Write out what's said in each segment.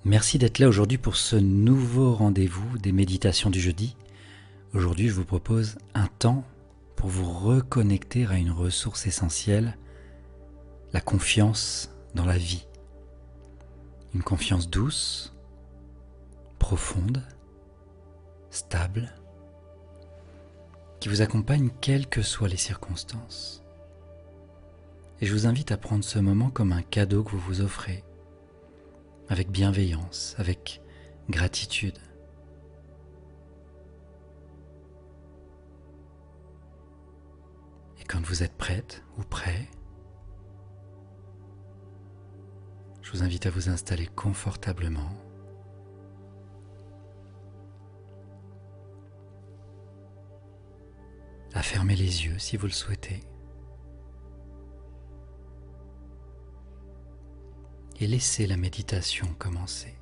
Merci d'être là aujourd'hui pour ce nouveau rendez-vous des méditations du jeudi. Aujourd'hui, je vous propose un temps pour vous reconnecter à une ressource essentielle, la confiance dans la vie. Une confiance douce, profonde, stable, qui vous accompagne quelles que soient les circonstances. Et je vous invite à prendre ce moment comme un cadeau que vous vous offrez, avec bienveillance, avec gratitude. Et quand vous êtes prête ou prêt, je vous invite à vous installer confortablement, à fermer les yeux si vous le souhaitez, et laissez la méditation commencer.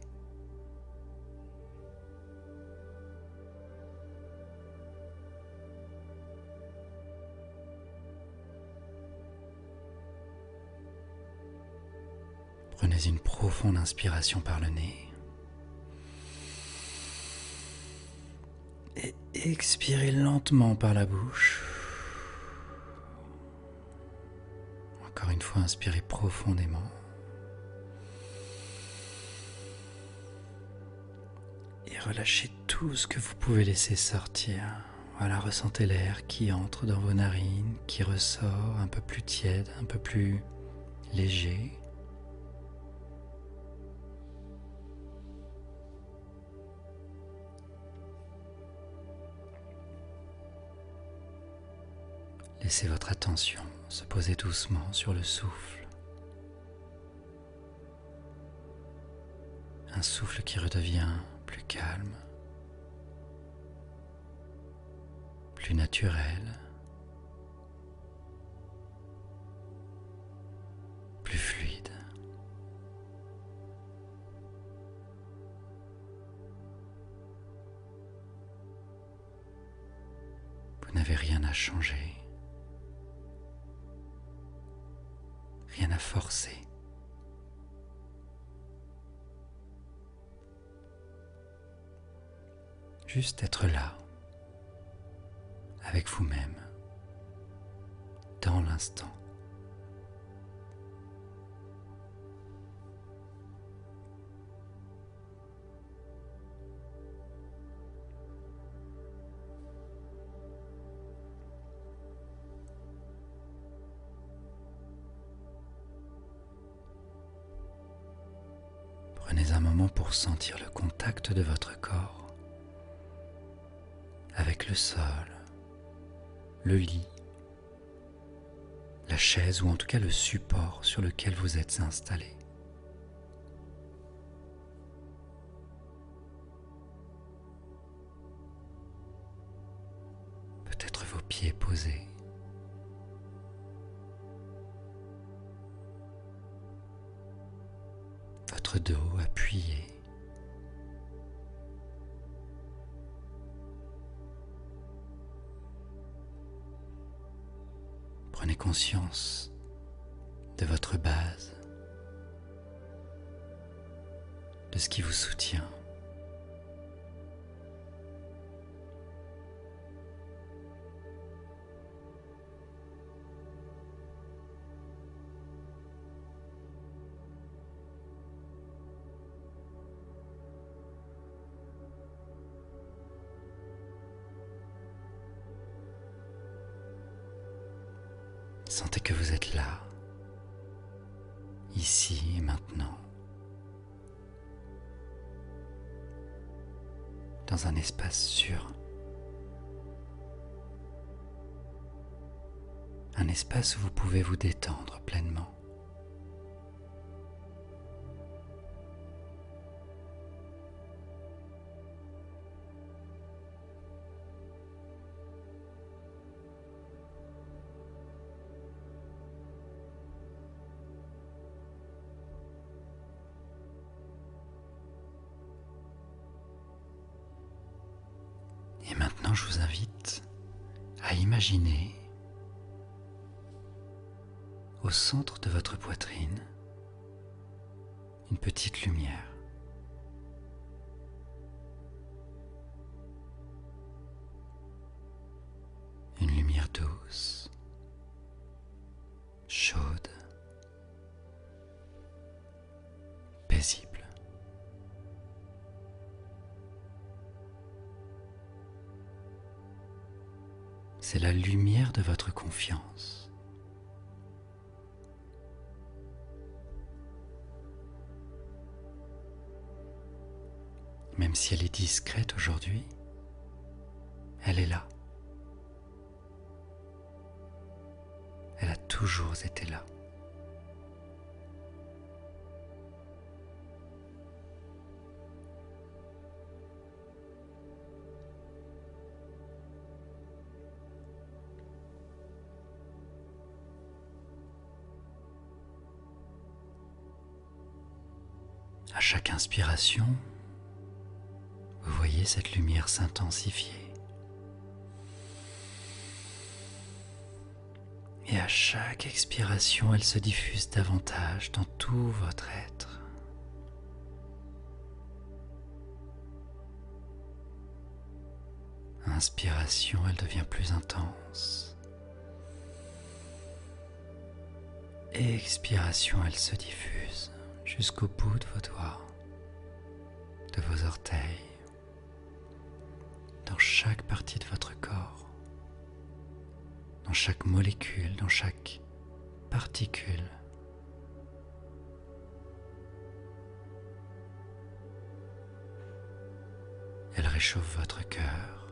Prenez une profonde inspiration par le nez et expirez lentement par la bouche. Encore une fois, inspirez profondément. Et relâchez tout ce que vous pouvez laisser sortir. Voilà, ressentez l'air qui entre dans vos narines, qui ressort un peu plus tiède, un peu plus léger. Laissez votre attention se poser doucement sur le souffle. Un souffle qui redevient plus calme, plus naturel, plus fluide. Vous n'avez rien à changer, rien à forcer. Juste être là, avec vous-même, dans l'instant. Prenez un moment pour sentir le contact de votre corps avec le sol, le lit, la chaise ou en tout cas le support sur lequel vous êtes installé. Peut-être vos pieds posés. Votre dos appuyé. Prenez conscience de votre base, de ce qui vous soutient. Sentez que vous êtes là, ici et maintenant, dans un espace sûr, un espace où vous pouvez vous détendre pleinement. Et maintenant, je vous invite à imaginer au centre de votre poitrine une petite lumière. chaude, paisible. C'est la lumière de votre confiance. Même si elle est discrète aujourd'hui, elle est là. Elle a toujours été là. À chaque inspiration, vous voyez cette lumière s'intensifier. Et à chaque expiration, elle se diffuse davantage dans tout votre être. Inspiration, elle devient plus intense. Expiration, elle se diffuse jusqu'au bout de vos doigts, de vos orteils, dans chaque partie de votre corps, dans chaque molécule, dans chaque particule. Elle réchauffe votre cœur.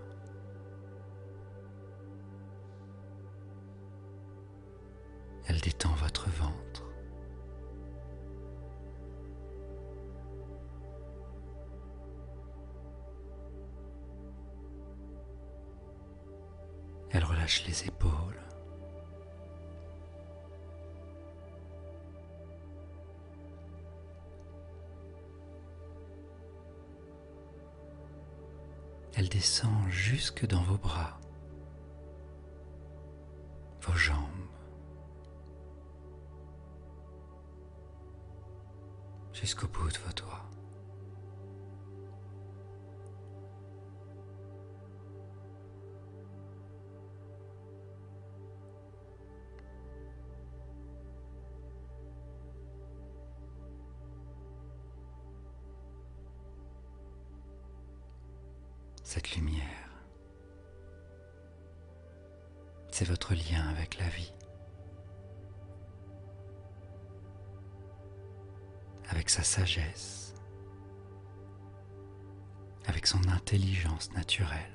Elle détend votre ventre. Elle relâche les épaules. Elle descend jusque dans vos bras, vos jambes, jusqu'au bout de vos doigts. Cette lumière, c'est votre lien avec la vie, avec sa sagesse, avec son intelligence naturelle.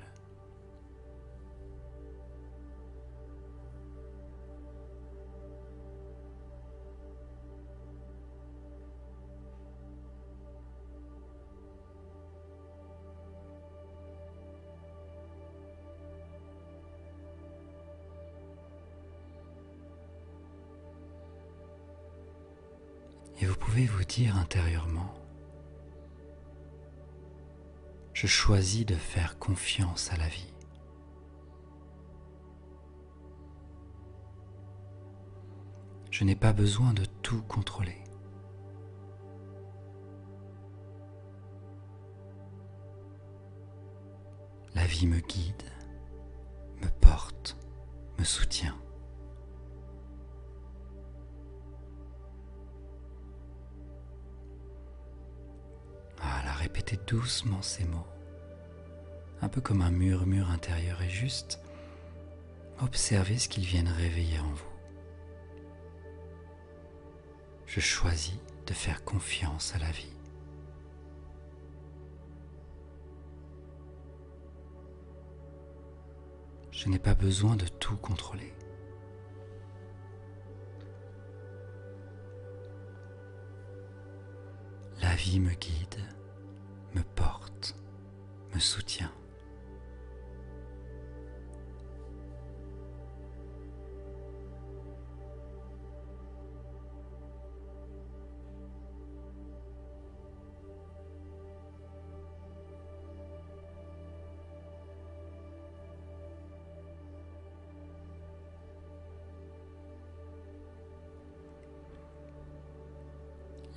Et vous pouvez vous dire intérieurement, je choisis de faire confiance à la vie. Je n'ai pas besoin de tout contrôler. La vie me guide, me porte, me soutient. Voilà, répétez doucement ces mots, un peu comme un murmure intérieur, et juste observez ce qu'ils viennent réveiller en vous. Je choisis de faire confiance à la vie. Je n'ai pas besoin de tout contrôler. La vie me guide, me porte, me soutient.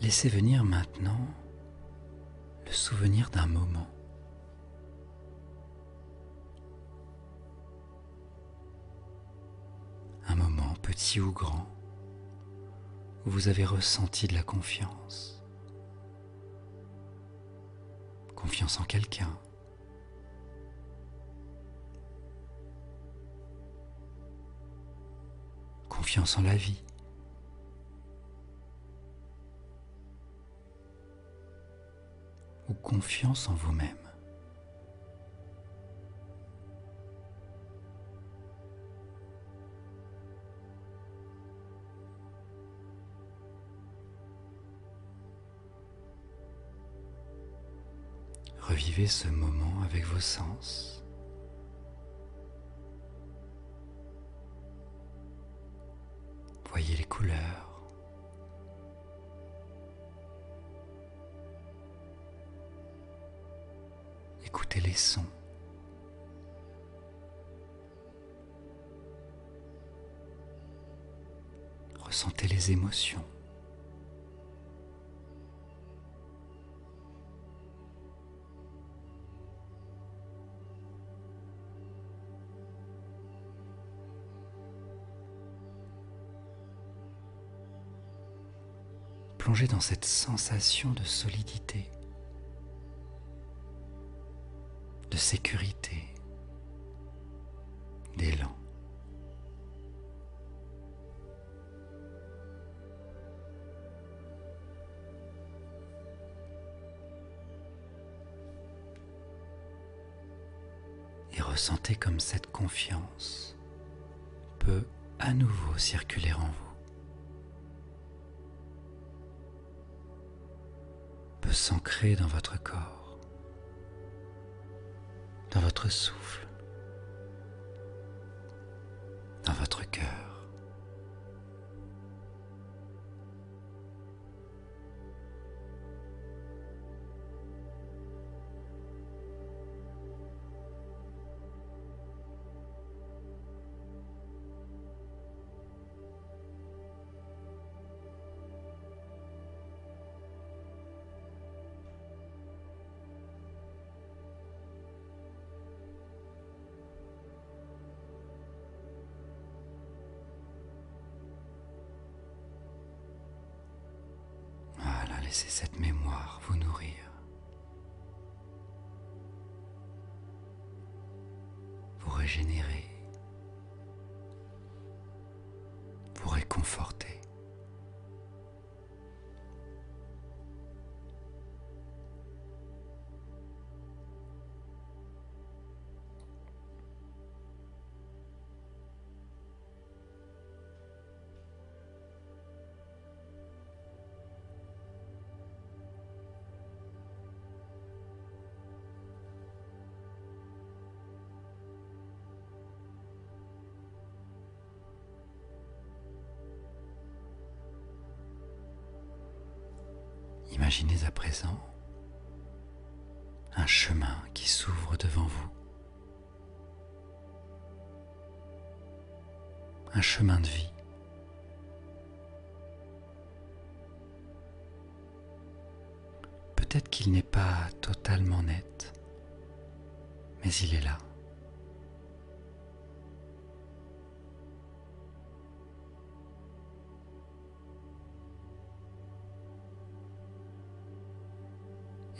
Laissez venir maintenant le souvenir d'un moment. Un moment petit ou grand où vous avez ressenti de la confiance. Confiance en quelqu'un. Confiance en la vie. Ou confiance en vous-même. Revivez ce moment avec vos sens. Voyez les couleurs. Écoutez les sons. Ressentez les émotions. Plongez dans cette sensation de solidité, de sécurité, d'élan. Et ressentez comme cette confiance peut à nouveau circuler en vous. Peut s'ancrer dans votre corps, dans votre souffle, dans votre cœur. Laissez cette mémoire vous nourrir, vous régénérer, vous réconforter. Imaginez à présent un chemin qui s'ouvre devant vous. Un chemin de vie. Peut-être qu'il n'est pas totalement net, mais il est là.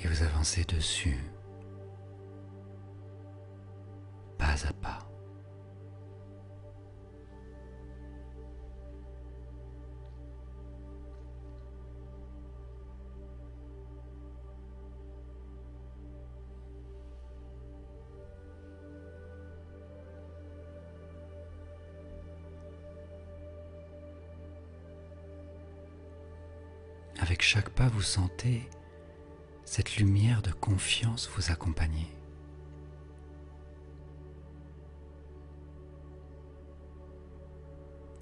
Et vous avancez dessus, pas à pas. Avec chaque pas, vous sentez cette lumière de confiance vous accompagner.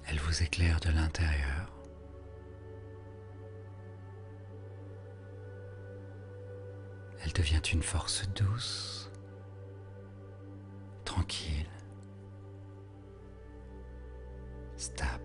Elle vous éclaire de l'intérieur. Elle devient une force douce, tranquille, stable.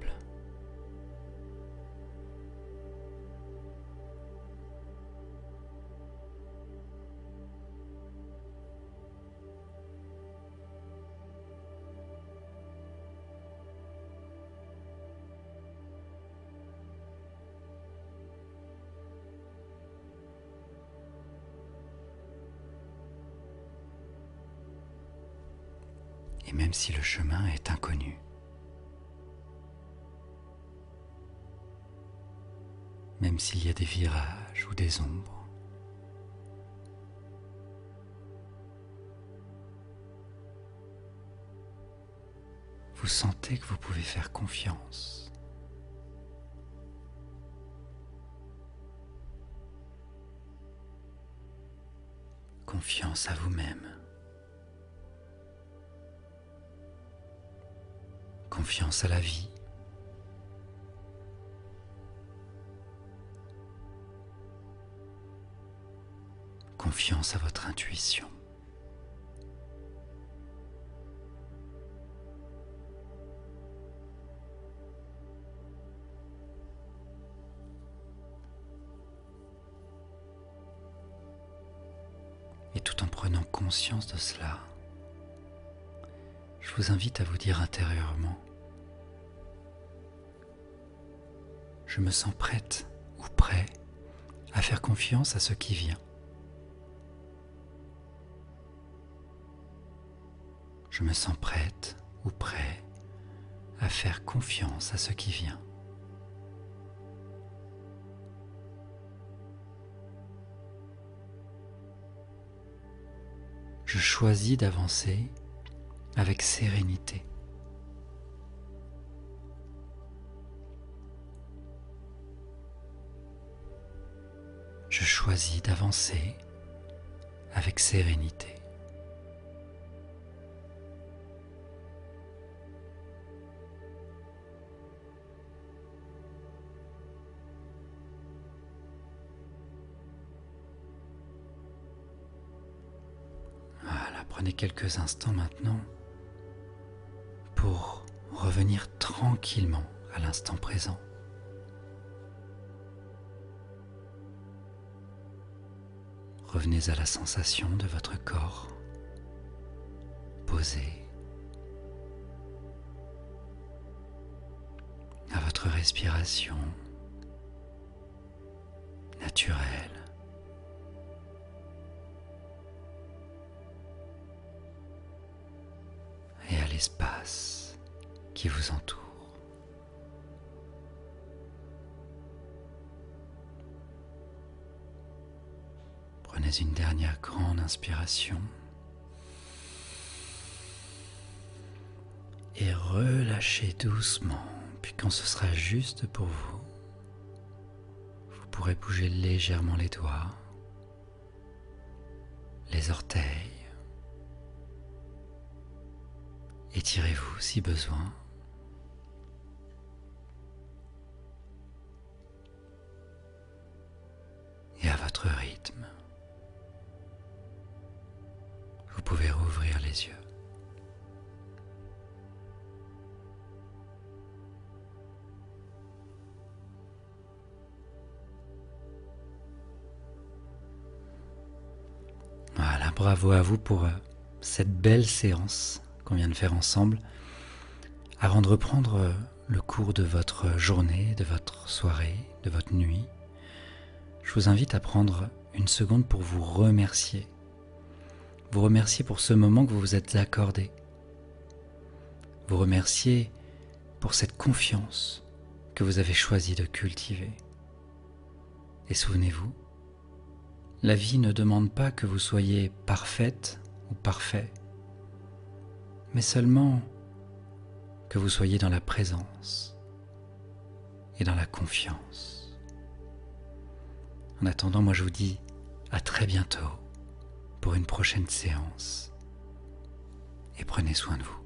et même si le chemin est inconnu. Même s'il y a des virages ou des ombres. Vous sentez que vous pouvez faire confiance. Confiance à vous-même. Confiance à la vie. Confiance à votre intuition. Et tout en prenant conscience de cela, je vous invite à vous dire intérieurement: je me sens prête ou prêt à faire confiance à ce qui vient. Je me sens prête ou prêt à faire confiance à ce qui vient. Je choisis d'avancer avec sérénité. Je choisis d'avancer avec sérénité. Voilà, prenez quelques instants maintenant pour revenir tranquillement à l'instant présent. Revenez à la sensation de votre corps posé, à votre respiration naturelle. Et à l'espace qui vous entoure. Prenez une dernière grande inspiration et relâchez doucement. Puis quand ce sera juste pour vous, vous pourrez bouger légèrement les doigts, les orteils. Étirez-vous si besoin. Et à votre rythme, vous pouvez rouvrir les yeux. Voilà, bravo à vous pour cette belle séance qu'on vient de faire ensemble. Avant de reprendre le cours de votre journée, de votre soirée, de votre nuit, je vous invite à prendre une seconde pour vous remercier. Vous remercier pour ce moment que vous vous êtes accordé. Vous remercier pour cette confiance que vous avez choisi de cultiver. Et souvenez-vous, la vie ne demande pas que vous soyez parfaite ou parfait, mais seulement que vous soyez dans la présence et dans la confiance. En attendant, moi je vous dis à très bientôt pour une prochaine séance et prenez soin de vous.